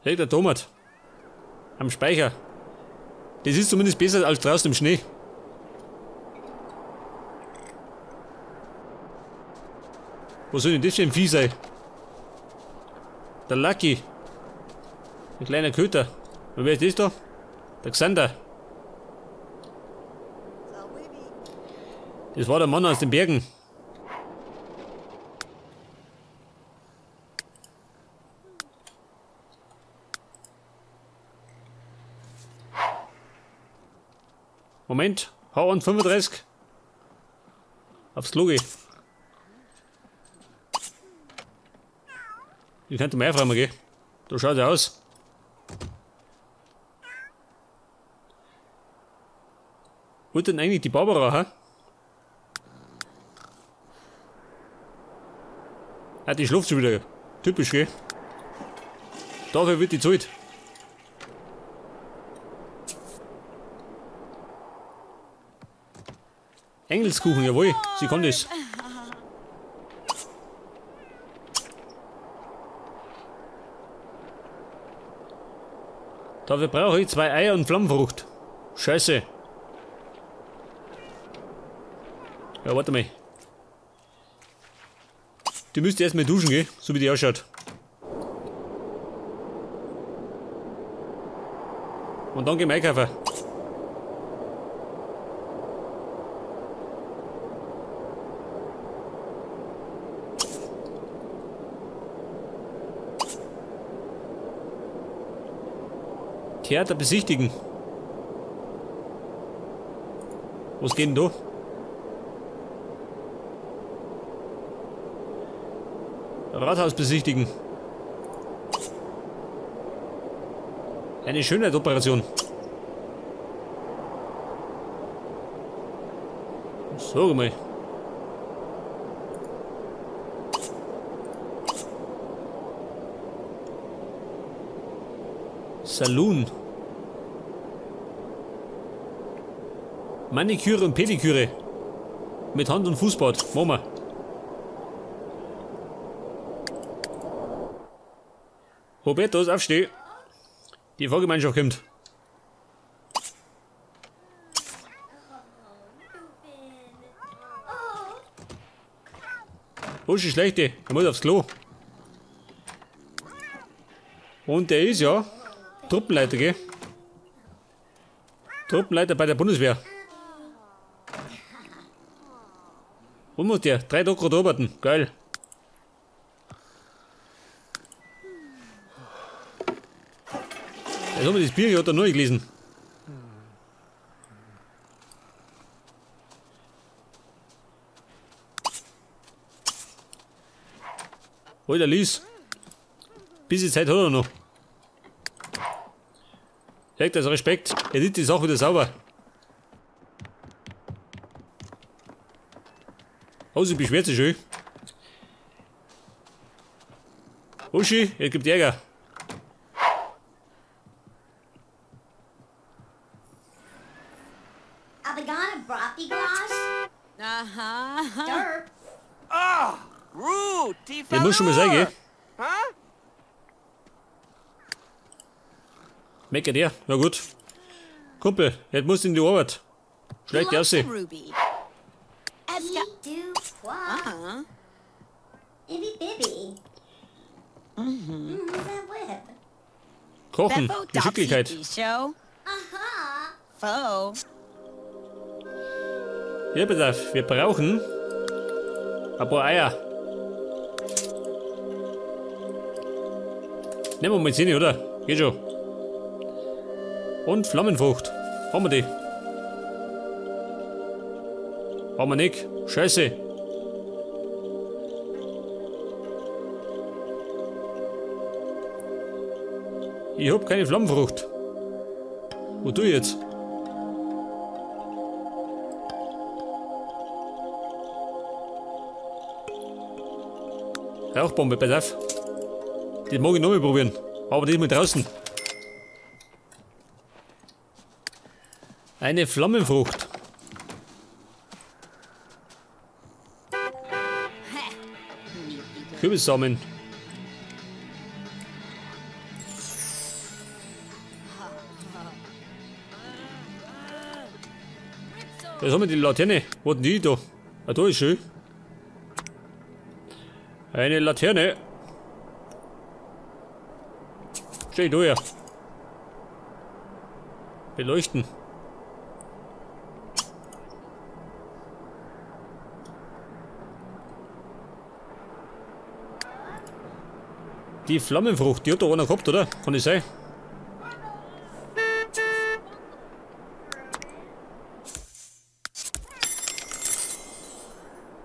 Direkt der Tomat. Am Speicher. Das ist zumindest besser als draußen im Schnee. Was soll denn das für ein Vieh sein? Der Lucky. Ein kleiner Köter. Und wer ist das da? Der Xander. Das war der Mann aus den Bergen. Moment, H135. Aufs Klo gehen. Ich könnte mir einfach mal gehen. Da schaut er aus. Wo ist denn eigentlich die Barbara, ha? Ah, die schläft schon wieder. Typisch, gell? Dafür wird die Zeit. Engelskuchen, jawohl, sie kann das. Dafür brauche ich 2 Eier und Flammfrucht. Scheiße. Ja, warte mal. Die müsste erstmal duschen, gell? So wie die ausschaut. Und dann gehen wir einkaufen. Theater besichtigen. Was geht denn da? Rathaus besichtigen. Eine Schönheitsoperation. Sag mal. Saloon. Maniküre und Pediküre. Mit Hand- und Fußbad. Machen wir. Robertos, aufsteh. Die Fahrgemeinschaft kommt. Wo ist die Schlechte? Er muss aufs Klo. Und der ist ja Truppenleiter, gell? Truppenleiter bei der Bundeswehr. Wo muss der? 3 Tage gerade arbeiten. Geil. Jetzt haben wir das Bier hat er neu gelesen. Alter Lies. Bisschen Zeit hat er noch. Sagt also Respekt. Er sieht die Sache wieder sauber. Oh, sie beschwert sich schön. Uschi, er gibt Ärger. Are they gonna broccoli glass? Dirt. Ah, Ruth, die Der muss schon mal sein, gell? Huh? Meckert er? Ja gut. Kumpel, jetzt musst du in die Arbeit. Schlecht aus. Ruby. Do what? Ibby bibby. That web. Kochen, Geschicklichkeit. Show. Uh-huh. Fo. Ja, pass auf, wir brauchen ein paar Eier. Nehmen wir mal 10, oder? Geht schon. Und Flammenfrucht. Haben wir die? Haben wir nicht. Scheiße. Ich hab keine Flammenfrucht. Wo tue ich jetzt? Rauchbombe, pass auf. Die mag ich noch mal probieren. Aber die ist mal draußen. Eine Flammenfrucht. Kürbissamen. Jetzt haben wir die Laterne. Wo denn die da? Ah, da ist schön. Eine Laterne. Steh da her. Beleuchten. Die Flammenfrucht, die hat da einer gehabt, oder? Kann das sein?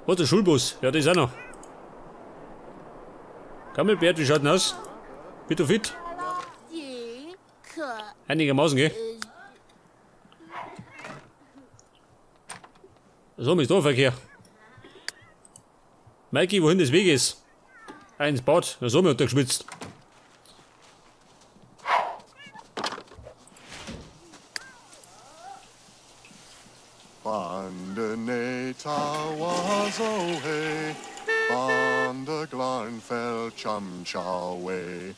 Was, der Schulbus? Ja, das ist auch noch. Gammelbert, wie schaut denn aus? Bist du fit? Einigermaßen, gell? So, ist da Verkehr. Mikey, wohin das Weg ist? Ins Bad. Ja, so haben wir untergeschwitzt. Van de Neta was away, van de Glarnfell chum way.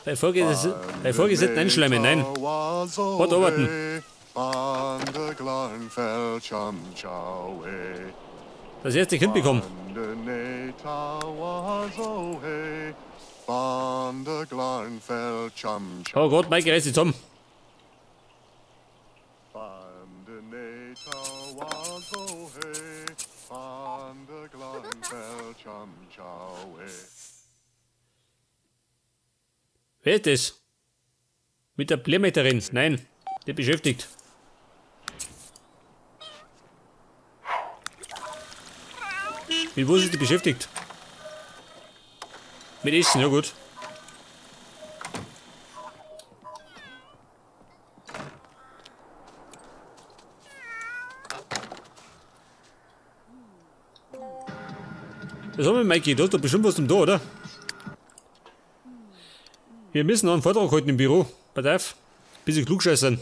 Bei Vorgesetzten einschleimen, nein. Warte, arbeiten. Van de Glarnfell chum way. Das erste Kind bekommen. Van de Neta was away, van de Glarnfell chum Oh Gott, Mike reißt sich zusammen. Van de Neta was away, van de Glarnfell chum way. Wer ist das? Mit der Blemeterin? Nein, die beschäftigt. Mit was ist die beschäftigt? Mit Essen, ja gut. Was haben wir, Mikey? Du hast doch bestimmt was zum da, oder? Wir müssen noch einen Vortrag halten im Büro. Pass auf. Bisschen klugscheißern.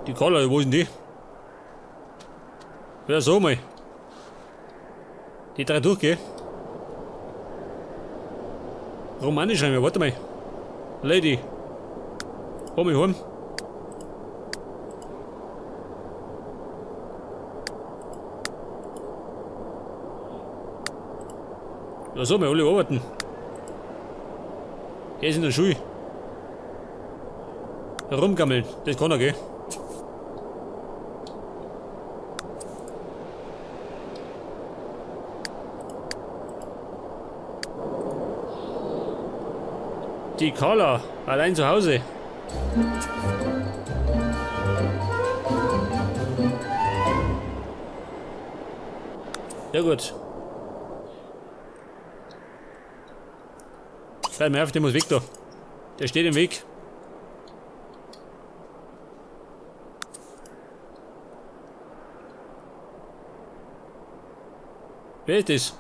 Die Carla, wo ist denn die? Ja, so mal. Die drei durch, gell? Romanisch schreiben wir, warte mal. Lady. Komm mich heim. Ja, so mal alle arbeiten. Er ist in der Schule. Rumgammeln, das kann er, gell? Die Carla, allein zu Hause. Ja gut. Schreib mir auf, der muss weg da. Der steht im Weg. Wer ist das?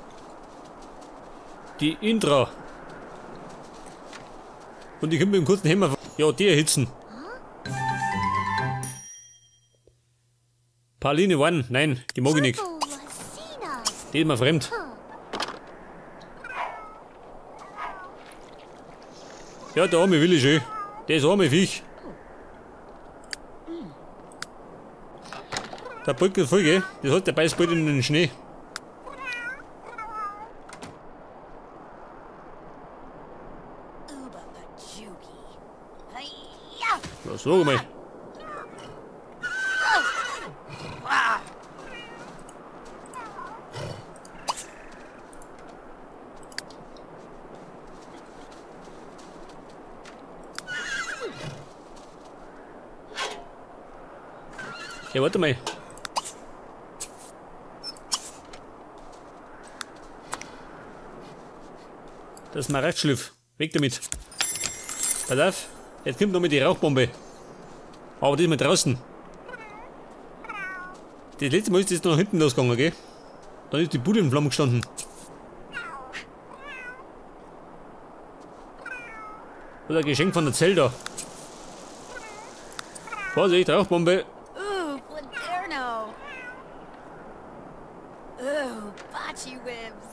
Die Indra. Und die kommt mit dem kurzen Hämmer. Ja, die erhitzen. Pauline One, nein, die mag ich nicht. Die ist mir fremd. Ja, der arme Willi schön. Der ist arme Viech. Der Brücke voll, gell? Das hat der beißt bald in den Schnee. Ja, sag mal. Ja, warte mal. Das ist mein Rechtsschliff. Weg damit. Pass auf, jetzt kommt noch mal die Rauchbombe. Aber die ist mal draußen. Das letzte Mal ist das nach hinten losgegangen, gell? Dann ist die Bude in Flammen gestanden. Oder ein Geschenk von der Zelda. Vorsicht, Rauchbombe. Ooh, Blinderno. Ooh, bocce whibs.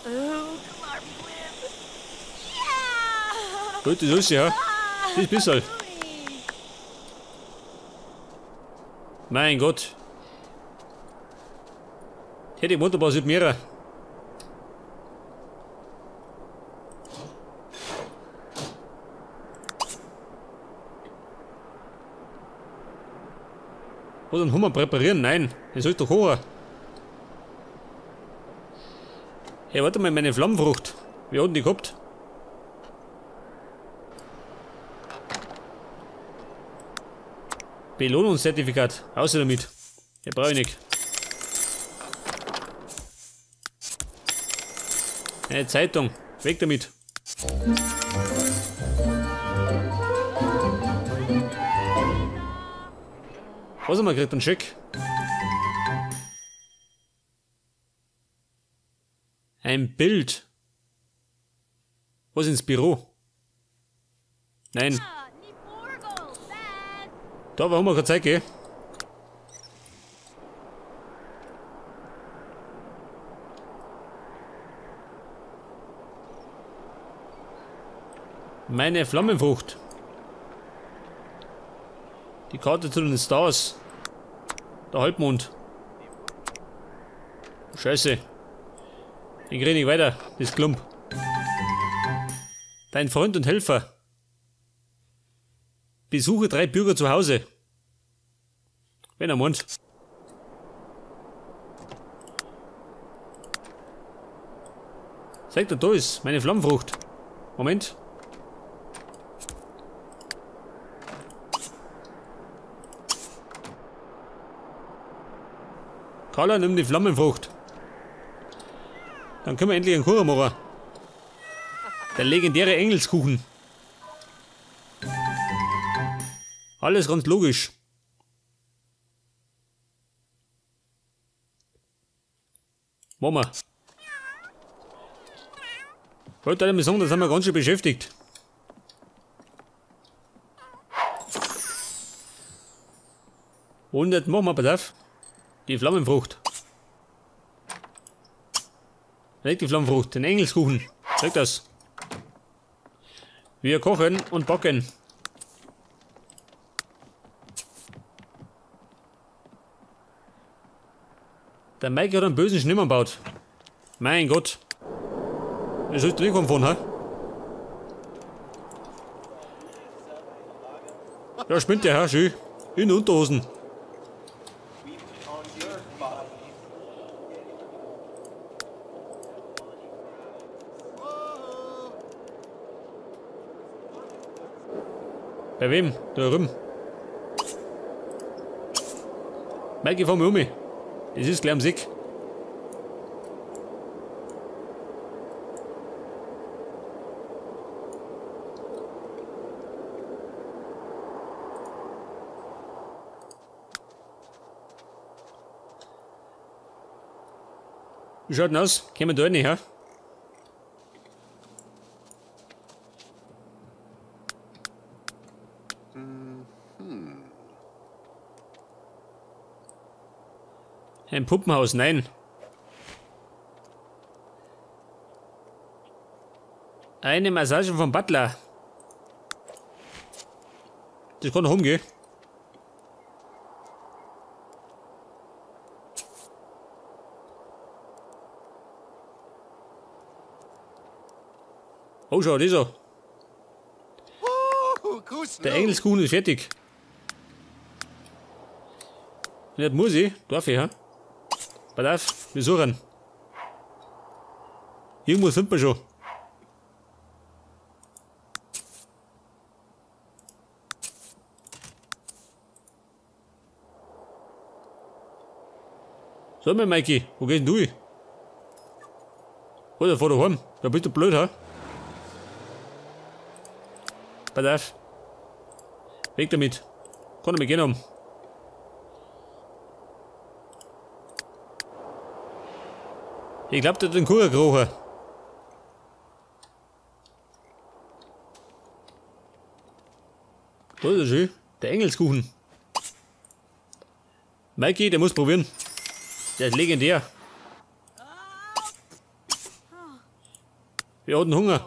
Ooh, Gut, das ist ja. Das ist besser. Mein Gott. Hätte ich wunderbar sieht mehr. Oder einen Hummer präparieren? Nein, den soll ich doch holen. Hey, warte mal, meine Flammenfrucht. Wie hat denn die gehabt? Belohnungszertifikat. Außer damit. Den brauche ich nicht. Eine Zeitung. Weg damit. Was haben wir gekriegt? Einen Scheck. Ein Bild. Was ins Büro? Nein. Da haben wir gerade Zeit, gell? Meine Flammenfrucht. Die Karte zu den Stars. Der Halbmond. Scheiße. Ich krieg nicht weiter, das Klump. Dein Freund und Helfer. Besuche 3 Bürger zu Hause. Wenn er meint. Zeig dir, da ist meine Flammenfrucht. Moment. Carla, nimm die Flammenfrucht. Dann können wir endlich einen Kuchen machen. Der legendäre Engelskuchen. Alles ganz logisch. Machen wir. Ich wollte dir mal sagen, da sind wir ganz schön beschäftigt. Und jetzt machen wir, pass auf. Die Flammenfrucht. Nicht die Flammenfrucht, den Engelskuchen. Zeig das. Wir kochen und backen. Der Mike hat einen bösen Schnimmer gebaut. Mein Gott. Das sollst du nicht kommen von, ha? Ja, spinnt der Herr schön. In Unterhosen. Bei wem? Da drüben. Mike, fahr mich um. Das ist gleich am Sick. Wie schaut denn aus? Können wir da nicht, ha? Ein Puppenhaus, nein. Eine Massage vom Butler. Das kann noch umgehen. Oh, schau, dieser. Der Engelskuchen ist fertig. Und jetzt muss ich, darf ich, ha? Pass auf, wir suchen. Irgendwo sind wir schon. Sag mal, Mikey, wo gehst denn du hin? Oder fahr daheim? Da bist du blöd, ha? Pass auf. Weg damit. Kann er mich gehen haben. Ich glaub, der hat den Kuchen gerochen. Da ist er schön. Der Engelskuchen. Mikey, der muss probieren. Der ist legendär. Wir hatten Hunger.